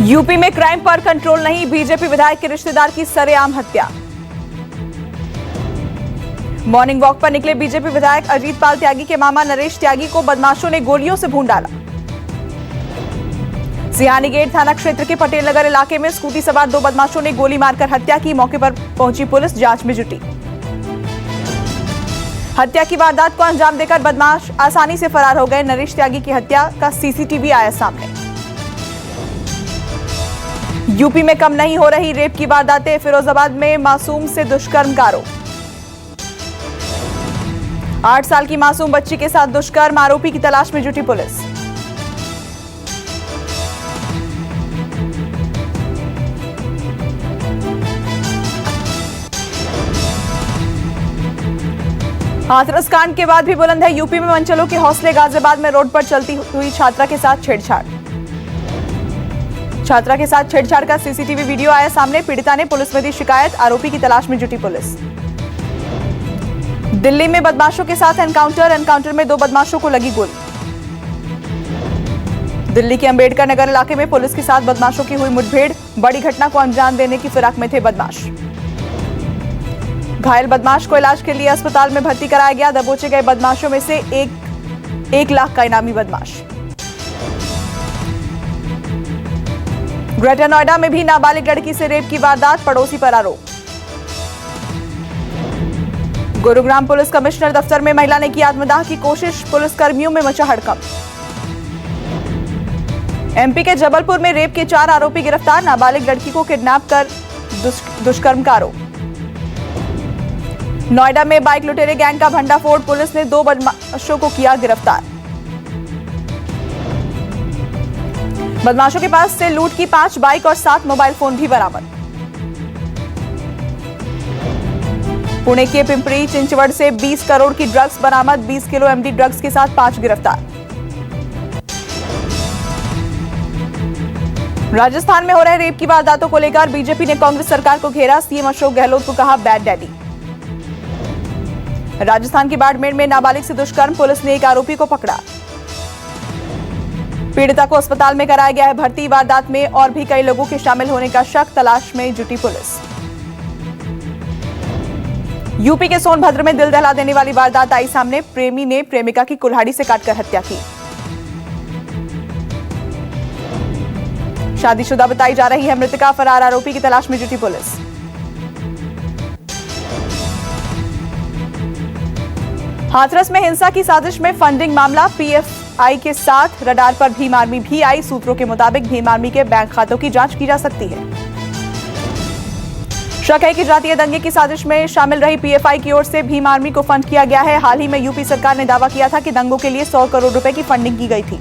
UP में crime पर control नहीं, बीजेपी विधायक के रिश्तेदार की सरेआम हत्या। मॉर्निंग वॉक पर निकले बीजेपी विधायक अजीत पाल त्यागी के मामा नरेश त्यागी को बदमाशों ने गोलियों से भून डाला। सिहानी गेट थाना क्षेत्र के पटेल नगर इलाके में स्कूटी सवार दो बदमाशों ने गोली मारकर हत्या की। मौके पर पहुंची पुलिस जांच में जुटी। हत्या की वारदात को अंजाम देकर बदमाश आसानी से फरार हो गए। नरेश त्यागी की हत्या का सीसीटीवी आया सामने। यूपी में कम नहीं हो रही रेप की वारदातें, फिरोजाबाद में मासूम से दुष्कर्म का आरोप। 8 साल की मासूम बच्ची के साथ दुष्कर्म, आरोपी की तलाश में जुटी पुलिस। हाथरस कांड के बाद भी बुलंद है यूपी में मनचलों के हौसले। गाजियाबाद में रोड पर चलती हुई छात्रा के साथ छेड़छाड़। छात्रा के साथ छेड़छाड़ का सीसीटीवी वीडियो आया सामने। पीड़िता ने पुलिस में दी शिकायत, आरोपी की तलाश में जुटी पुलिस। दिल्ली में बदमाशों के साथ एनकाउंटर में 2 बदमाशों को लगी गोली। दिल्ली के अंबेडकर नगर इलाके में पुलिस के साथ बदमाशों की हुई मुठभेड़। बड़ी घटना को अंजाम देने की फिराक में थे बदमाश। घायल बदमाश को इलाज के लिए अस्पताल में भर्ती कराया गया। दबोचे गए बदमाशों में से 1 लाख का इनामी बदमाश। ग्रेटर नोएडा में भी नाबालिग लड़की से रेप की वारदात, पड़ोसी पर आरोप। गुरुग्राम पुलिस कमिश्नर दफ्तर में महिला ने की आत्मदाह की कोशिश, पुलिस कर्मियों में मचा हड़कंप। एमपी के जबलपुर में रेप के 4 आरोपी गिरफ्तार, नाबालिग लड़की को किडनैप कर दुष्कर्म का आरोप। नोएडा में बाइक लुटेरे गैंग का भंडाफोड़, पुलिस ने 2 बदमाशों को किया गिरफ्तार। बदमाशों के पास से लूट की 5 बाइक और 7 मोबाइल फोन भी बरामद। पुणे के पिंपरी चिंचवड़ से 20 करोड़ की ड्रग्स बरामद, 20 किलो एमडी ड्रग्स के साथ 5 गिरफ्तार। राजस्थान में हो रहे रेप की वारदातों को लेकर बीजेपी ने कांग्रेस सरकार को घेरा। सीएम अशोक गहलोत को कहा बैड डैडी। राजस्थान के बाड़मेर में नाबालिग से दुष्कर्म, पुलिस ने 1 आरोपी को पकड़ा। पीड़िता को अस्पताल में कराया गया है भर्ती। वारदात में और भी कई लोगों के शामिल होने का शक, तलाश में जुटी पुलिस। यूपी के सोनभद्र में दिल दहला देने वाली वारदात आई सामने। प्रेमी ने प्रेमिका की कुल्हाड़ी से काटकर हत्या की। शादीशुदा बताई जा रही है मृतका, फरार आरोपी की तलाश में जुटी पुलिस। हाथरस में हिंसा की साजिश में फंडिंग मामला, पीएफआई के साथ रडार पर भीम आर्मी भी आई। सूत्रों के मुताबिक भीम आर्मी के बैंक खातों की जांच की जा सकती है। शक है कि जातीय दंगे की साजिश में शामिल रही पीएफआई की ओर से भीम आर्मी को फंड किया गया है। हाल ही में यूपी सरकार ने दावा किया था कि दंगों के लिए 100 करोड़ रुपए की फंडिंग की गई थी।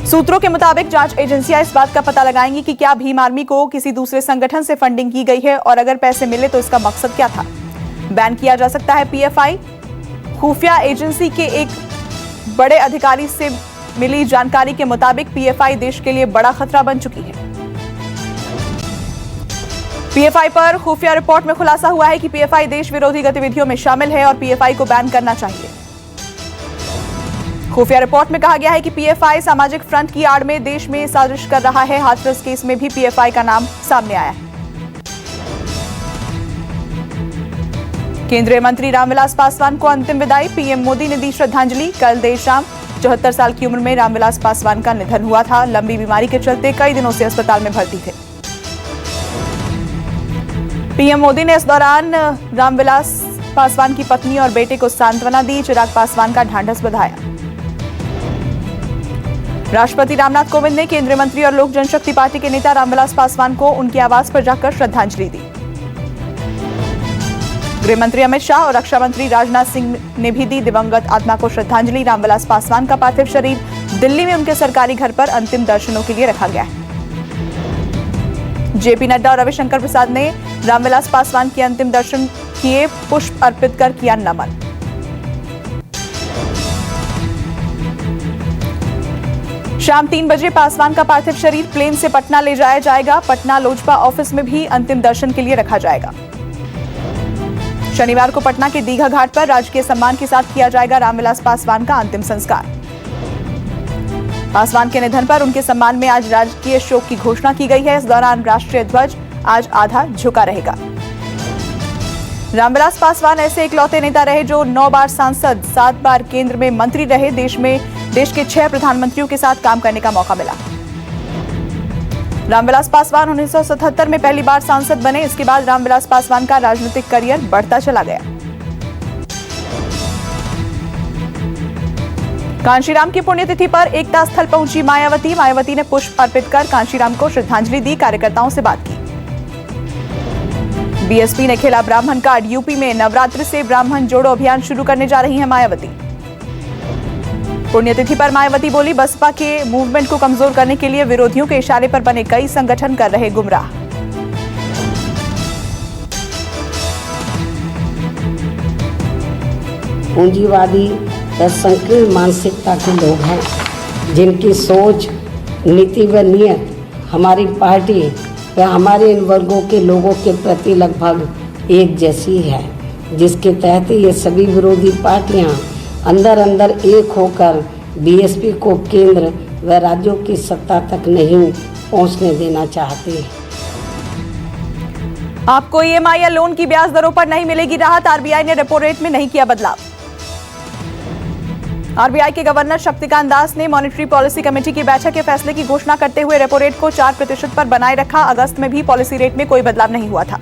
सूत्रों के मुताबिक जांच एजेंसियां इस बात का पता लगाएंगी कि क्या भीम आर्मी को किसी दूसरे संगठन से फंडिंग की गई है और अगर पैसे मिले तो इसका मकसद क्या था। बैन किया जा सकता है पीएफआई। खुफिया एजेंसी के एक बड़े अधिकारी से मिली जानकारी के मुताबिक पीएफआई देश के लिए बड़ा खतरा बन चुकी है। पीएफआई पर खुफिया रिपोर्ट में खुलासा हुआ है कि पीएफआई देश विरोधी गतिविधियों में शामिल है और पीएफआई को बैन करना चाहिए। खुफिया रिपोर्ट में कहा गया है कि पीएफआई सामाजिक फ्रंट की आड़ में देश में साजिश कर रहा है। हाथरस केस में भी पीएफआई का नाम सामने आया है। केंद्रीय मंत्री रामविलास पासवान को अंतिम विदाई, पीएम मोदी ने दी श्रद्धांजलि। कल देर शाम 74 साल की उम्र में रामविलास पासवान का निधन हुआ था। लंबी बीमारी के चलते कई दिनों से अस्पताल में भर्ती थे। पीएम मोदी ने इस दौरान रामविलास पासवान की पत्नी और बेटे को सांत्वना दी। चिराग पासवान का ढांढस बंधाया। राष्ट्रपति रामनाथ कोविंद ने केंद्रीय मंत्री और लोक जनशक्ति पार्टी के नेता रामविलास पासवान को उनके आवास पर जाकर श्रद्धांजलि दी। गृह मंत्री अमित शाह और रक्षा मंत्री राजनाथ सिंह ने भी दी दिवंगत आत्मा को श्रद्धांजलि। रामविलास पासवान का पार्थिव शरीर दिल्ली में उनके सरकारी घर पर अंतिम दर्शनों के लिए रखा गया है। जेपी नड्डा और रविशंकर प्रसाद ने रामविलास पासवान के अंतिम दर्शन किए, पुष्प अर्पित कर किया नमन। शाम 3 बजे पासवान का पार्थिव शरीर प्लेन से पटना ले जाया जाएगा। पटना लोजपा ऑफिस में भी अंतिम दर्शन के लिए रखा जाएगा। शनिवार को पटना के दीघा घाट पर राजकीय सम्मान के साथ किया जाएगा रामविलास पासवान का अंतिम संस्कार। पासवान के निधन पर उनके सम्मान में आज राजकीय शोक की घोषणा की गई है। इस दौरान राष्ट्रीय ध्वज आज आधा झुका रहेगा। रामविलास पासवान ऐसे इकलौते नेता रहे जो 9 बार सांसद, 7 बार केंद्र में मंत्री रहे। देश के 6 प्रधानमंत्रियों के साथ काम करने का मौका मिला। रामविलास पासवान 1977 में पहली बार सांसद बने। इसके बाद रामविलास पासवान का राजनीतिक करियर बढ़ता चला गया। कांशीराम की पुण्यतिथि पर एकता स्थल पहुंची मायावती ने पुष्प अर्पित कर कांशीराम को श्रद्धांजलि दी, कार्यकर्ताओं से बात की। बीएसपी ने खेला ब्राह्मण कार्ड। यूपी में नवरात्र से ब्राह्मण जोड़ो अभियान शुरू करने जा रही हैं मायावती। पुण्यतिथि पर मायावती बोली, बसपा के मूवमेंट को कमजोर करने के लिए विरोधियों के इशारे पर बने कई संगठन कर रहे गुमराह। पूंजीवादी या संकीर्ण मानसिकता के लोग हैं, जिनकी सोच, नीति व नियत हमारी पार्टी व हमारे इन वर्गों के लोगों के प्रति लगभग एक जैसी है, जिसके तहत ये सभी विरोधी पार्टियां अंदर अंदर एक होकर बीएसपी को केंद्र व राज्यों की सत्ता तक नहीं पहुंचने देना चाहती। आपको ईएमआई या लोन की ब्याज दरों पर नहीं मिलेगी राहत। आरबीआई ने रेपो रेट में नहीं किया बदलाव। आरबीआई के गवर्नर शक्तिकांत दास ने मॉनेटरी पॉलिसी कमेटी की बैठक के फैसले की घोषणा करते हुए रेपो रेट को 4% पर बनाए रखा। अगस्त में भी पॉलिसी रेट में कोई बदलाव नहीं हुआ था।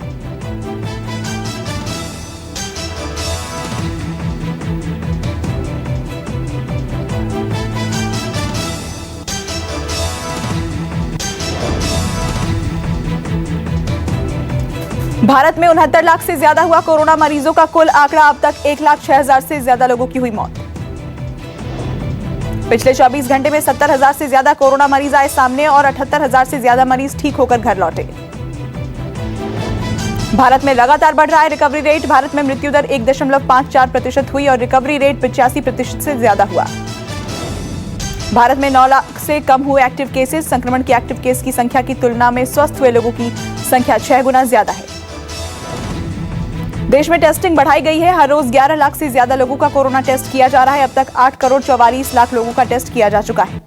भारत में 69 लाख से ज्यादा हुआ कोरोना मरीजों का कुल आंकड़ा। अब तक 1,06,000 से ज्यादा लोगों की हुई मौत। पिछले 24 घंटे में 70,000 से ज्यादा कोरोना मरीज आए सामने और 78,000 से ज्यादा मरीज ठीक होकर घर लौटे। भारत में लगातार बढ़ रहा है रिकवरी रेट। भारत में मृत्यु दर 1.54% हुई और रिकवरी रेट 85% से ज्यादा हुआ। भारत में 9 लाख से कम हुए एक्टिव केसेस। संक्रमण के एक्टिव केस की संख्या की तुलना में स्वस्थ हुए लोगों की संख्या 6 गुना ज्यादा है। देश में टेस्टिंग बढ़ाई गई है। हर रोज 11 लाख से ज्यादा लोगों का कोरोना टेस्ट किया जा रहा है। अब तक 8,44,00,000 लोगों का टेस्ट किया जा चुका है।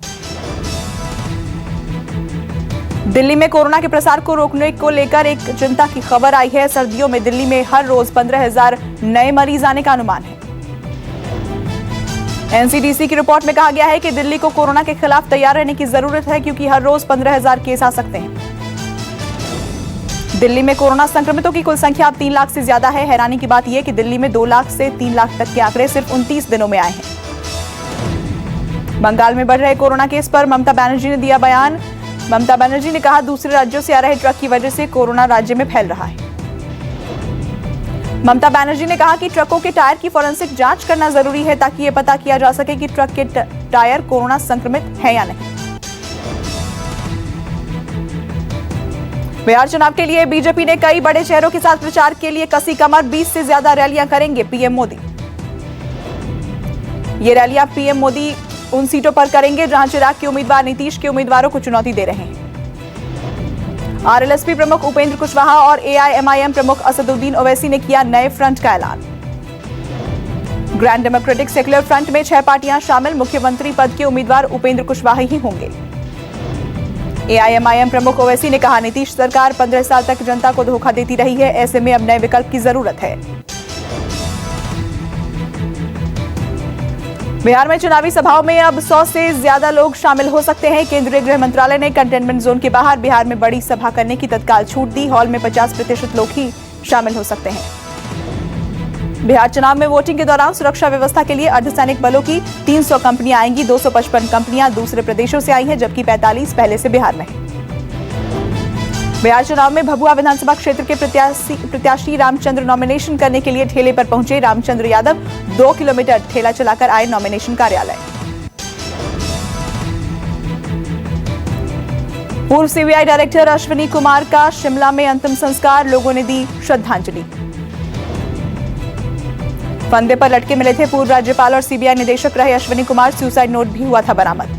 दिल्ली में कोरोना के प्रसार को रोकने को लेकर एक चिंता की खबर आई है। सर्दियों में दिल्ली में हर रोज 15,000 नए मरीज आने का अनुमान है। एनसीडीसी की रिपोर्ट में कहा गया है कि दिल्ली को कोरोना के खिलाफ तैयार रहने की जरूरत है, क्योंकि हर रोज 15,000 केस आ सकते हैं। दिल्ली में कोरोना संक्रमितों की कुल संख्या अब 3 लाख से ज्यादा है। हैरानी की बात यह कि दिल्ली में 2 लाख से 3 लाख तक के आंकड़े सिर्फ 29 दिनों में आए हैं। बंगाल में बढ़ रहे कोरोना केस पर ममता बनर्जी ने दिया बयान। ममता बनर्जी ने कहा, दूसरे राज्यों से आ रहे ट्रक की वजह से कोरोना राज्य में फैल रहा है। ममता बनर्जी ने कहा कि ट्रकों के टायर की फॉरेंसिक जांच करना जरूरी है, ताकि यह पता किया जा सके कि ट्रक के टायर कोरोना संक्रमित है या नहीं। बिहार चुनाव के लिए बीजेपी ने कई बड़े चेहरों के साथ प्रचार के लिए कसी कमर। 20 से ज्यादा रैलियां करेंगे पीएम मोदी। ये रैलियां पीएम मोदी उन सीटों पर करेंगे जहां चिराग के उम्मीदवार नीतीश के उम्मीदवारों को चुनौती दे रहे हैं। आरएलएसपी प्रमुख उपेंद्र कुशवाहा और एआईएमआईएम प्रमुख असदुद्दीन ओवैसी ने किया नए फ्रंट का ऐलान। ग्रैंड डेमोक्रेटिक सेक्युलर फ्रंट में 6 पार्टियां शामिल। मुख्यमंत्री पद के उम्मीदवार उपेंद्र कुशवाहा ही होंगे। एआईएमआईएम प्रमुख ओवैसी ने कहा, नीतीश सरकार 15 साल तक जनता को धोखा देती रही है। ऐसे में अब नए विकल्प की जरूरत है। बिहार में चुनावी सभाओं में अब 100 से ज्यादा लोग शामिल हो सकते हैं। केंद्रीय गृह मंत्रालय ने कंटेनमेंट जोन के बाहर बिहार में बड़ी सभा करने की तत्काल छूट दी। हॉल में 50% लोग ही शामिल हो सकते हैं। बिहार चुनाव में वोटिंग के दौरान सुरक्षा व्यवस्था के लिए अर्धसैनिक बलों की 300 कंपनियां आएंगी। 255 कंपनियां दूसरे प्रदेशों से आई हैं, जबकि 45 पहले से बिहार में हैं। बिहार चुनाव में भभुआ विधानसभा क्षेत्र के प्रत्याशी रामचंद्र नॉमिनेशन करने के लिए ठेले पर पहुंचे। रामचंद्र यादव 2 किलोमीटर ठेला चलाकर आए नॉमिनेशन कार्यालय। पूर्व सीबीआई डायरेक्टर अश्विनी कुमार का शिमला में अंतिम संस्कार। लोगों ने दी श्रद्धांजलि। फंदे पर लटके मिले थे। पूर्व राज्यपाल और सीबीआई निदेशक रहे अश्विनी कुमार। सुसाइड नोट भी हुआ था बरामद।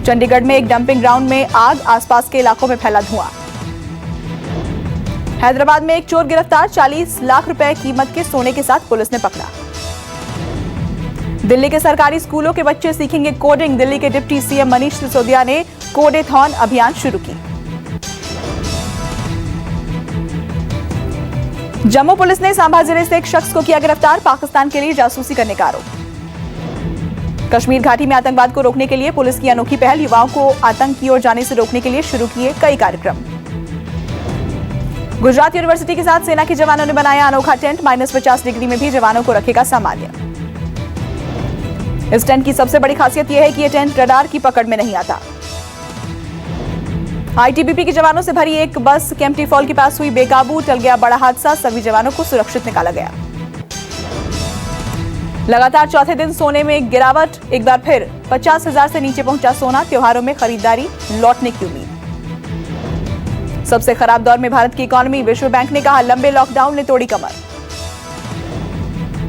चंडीगढ़ में एक डंपिंग ग्राउंड में आग, आसपास के इलाकों में फैला धुआं। हैदराबाद में एक चोर गिरफ्तार। 40 लाख रुपए कीमत के सोने के साथ पुलिस ने पकड़ा। दिल्ली के सरकारी स्कूलों के बच्चे सीखेंगे कोडिंग। दिल्ली के डिप्टी सीएम मनीष सिसोदिया ने कोडेथॉन अभियान शुरू की। जम्मू पुलिस ने सांबा जिले से एक शख्स को किया गिरफ्तार। पाकिस्तान के लिए जासूसी करने का आरोप। कश्मीर घाटी में आतंकवाद को रोकने के लिए पुलिस की अनोखी पहल। युवाओं को आतंक की ओर जाने से रोकने के लिए शुरू किए कई कार्यक्रम। गुजरात यूनिवर्सिटी के साथ सेना के जवानों ने बनाया अनोखा टेंट। -50 डिग्री में भी जवानों को रखेगा सामान्य। इस टेंट की सबसे बड़ी खासियत यह है कि यह टेंट रडार की पकड़ में नहीं आता। आईटीबीपी के जवानों से भरी एक बस केम्प्टी फॉल के पास हुई बेकाबू। टल गया बड़ा हादसा। सभी जवानों को सुरक्षित निकाला गया। लगातार चौथे दिन सोने में गिरावट। एक बार फिर 50,000 से नीचे पहुंचा सोना। त्योहारों में खरीदारी लौटने की उम्मीद। सबसे खराब दौर में भारत की इकोनॉमी। विश्व बैंक ने कहा लंबे लॉकडाउन ने तोड़ी कमर।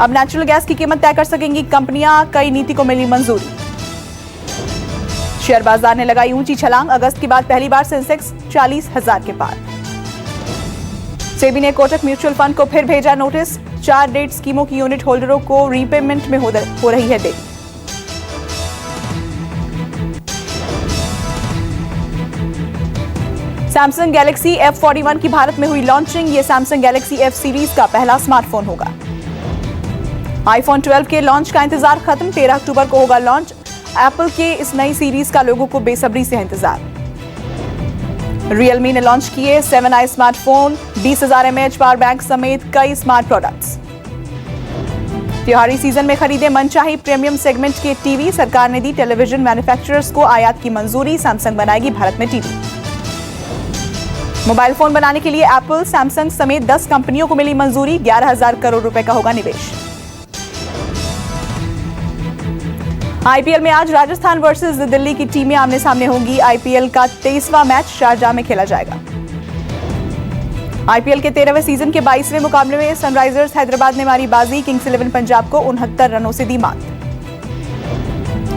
अब नेचुरल गैस की कीमत तय कर सकेंगी कंपनियां। कई नीति को मिली मंजूरी। शेयर बाजार ने लगाई ऊंची छलांग। अगस्त के बाद पहली बार सेंसेक्स 40,000 के पार। सेबी ने कोटक म्यूचुअल फंड को फिर भेजा नोटिस। 4 डेट स्कीमों की यूनिट होल्डरों को रीपेमेंट में हो रही है देरी। सैमसंग गैलेक्सी F41 की भारत में हुई लॉन्चिंग। ये सैमसंग गैलेक्सी F सीरीज का पहला स्मार्टफोन होगा। आईफोन 12 के लॉन्च का इंतजार खत्म। 13 अक्टूबर को होगा लॉन्च। एप्पल के इस नई सीरीज का लोगों को बेसब्री से इंतजार। रियलमी ने लॉन्च किए 7i smartphone. 20,000 mAh power bank समेत कई स्मार्ट प्रोडक्ट्स। त्योहारी सीजन में खरीदे मनचाही प्रीमियम सेगमेंट के टीवी। सरकार ने दी टेलीविजन मैन्युफैक्चरर्स को आयात की मंजूरी। सैमसंग बनाएगी भारत में टीवी। मोबाइल फोन बनाने के लिए एप्पल, सैमसंग समेत 10 कंपनियों को मिली मंजूरी। 11,000 करोड़ रुपए का होगा निवेश। आईपीएल में आज राजस्थान वर्सेस दिल्ली की टीमें आमने सामने होंगी। आईपीएल का 23वां मैच शारजाह में खेला जाएगा। आईपीएल के 13वें सीजन के 22वें मुकाबले में सनराइजर्स हैदराबाद ने मारी बाजी। किंग्स 11 पंजाब को 69 रनों से दी मात।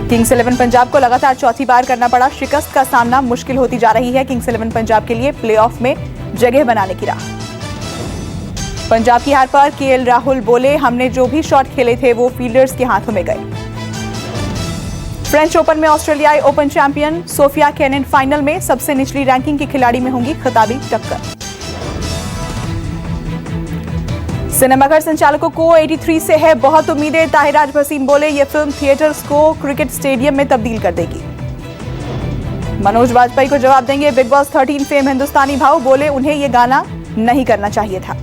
किंग्स 11 पंजाब को लगातार चौथी बार करना पड़ा। शिकस्त का सामना मुश्किल होती जा रही है किंग्स 11 पंजाब के लिए प्लेऑफ में जगह बनाने की राह। पंजाब की हार पर केएल राहुल बोले, हमने जो भी शॉट खेले थे वो फील्डर्स के हाथों में गए। फ्रेंच ओपन में ऑस्ट्रेलियाई open champion Sofia Kenin final में। सबसे निचली रैंकिंग के खिलाड़ी में होंगी खिताबी टक्कर। सिनेमाघर संचालकों को 83 से है बहुत उम्मीदें। ताहिराज भसीन बोले, ये फिल्म थिएटर्स को क्रिकेट स्टेडियम में तब्दील कर देगी। मनोज वाजपेयी को जवाब देंगे बिग बॉस 13 फेम हिंदुस्तानी भाव। बोले, उन्हें ये गाना नहीं करना चाहिए था।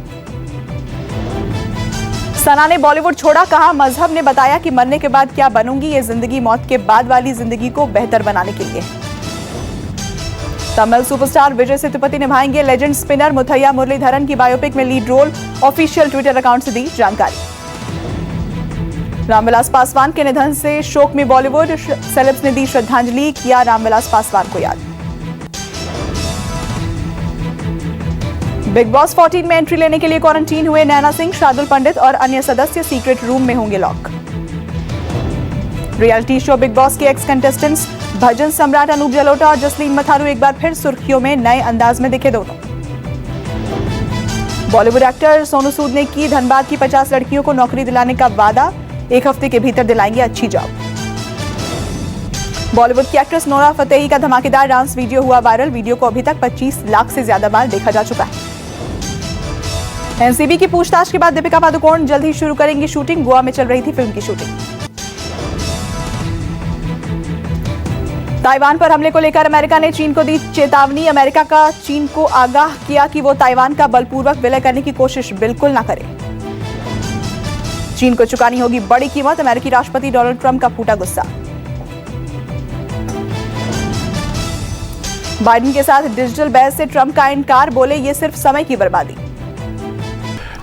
सना ने बॉलीवुड छोड़ा। कहा, मजहब ने बताया कि मरने के बाद क्या बनूंगी। ये जिंदगी मौत के बाद वाली जिंदगी को बेहतर बनाने के लिए। तमिल सुपरस्टार विजय सेतुपति निभाएंगे लेजेंड स्पिनर मुथैया मुरलीधरन की बायोपिक में lead role. Official Twitter account से दी जानकारी। रामविलास पासवान के निधन से शोक में बॉलीवुड। सेलेब्स ने दी श्रद्धांजलि। किया रामविलास पासवान को याद। बिग बॉस 14 में एंट्री लेने के लिए क्वारंटीन हुए नैना सिंह, शार्दुल पंडित और अन्य सदस्य सीक्रेट रूम में होंगे lock. Reality show big boss के एक्स कंटेस्टेंट्स भजन सम्राट अनूप जलोटा और जसलीन मथारू एक बार फिर सुर्खियों में। नए अंदाज में दिखे दोनों। बॉलीवुड एक्टर सोनू सूद ने की धनबाद की 50 लड़कियों को नौकरी दिलाने का वादा। 1 हफ्ते के भीतर दिलाएंगे अच्छी जॉब। बॉलीवुड की एक्ट्रेस नोरा फतेही का धमाकेदार डांस वीडियो हुआ वायरल। वीडियो को अभी तक 25 लाख से ज्यादा बार देखा जा चुका है। एनसीबी की पूछताछ के बाद दीपिका पादुकोण जल्द ही शुरू करेंगी शूटिंग। गोवा में चल रही थी फिल्म की शूटिंग। ताइवान पर हमले को लेकर अमेरिका ने चीन को दी चेतावनी। अमेरिका का चीन को आगाह किया कि वो ताइवान का बलपूर्वक विलय करने की कोशिश बिल्कुल ना करे। चीन को चुकानी होगी बड़ी कीमत। अमेरिकी राष्ट्रपति डोनाल्ड ट्रंप का फूटा गुस्सा। बाइडेन के साथ डिजिटल बहस से ट्रंप का इनकार। बोले, ये सिर्फ समय की बर्बादी।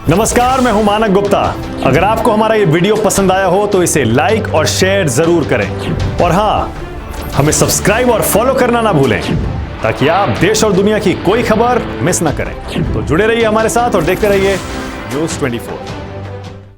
नमस्कार, मैं हूं मानक गुप्ता। अगर आपको हमारा ये वीडियो पसंद आया हो तो इसे लाइक और शेयर जरूर करें। और हां, हमें सब्सक्राइब और फॉलो करना ना भूलें ताकि आप देश और दुनिया की कोई खबर मिस ना करें। तो जुड़े रहिए हमारे साथ और देखते रहिए न्यूज़ 24।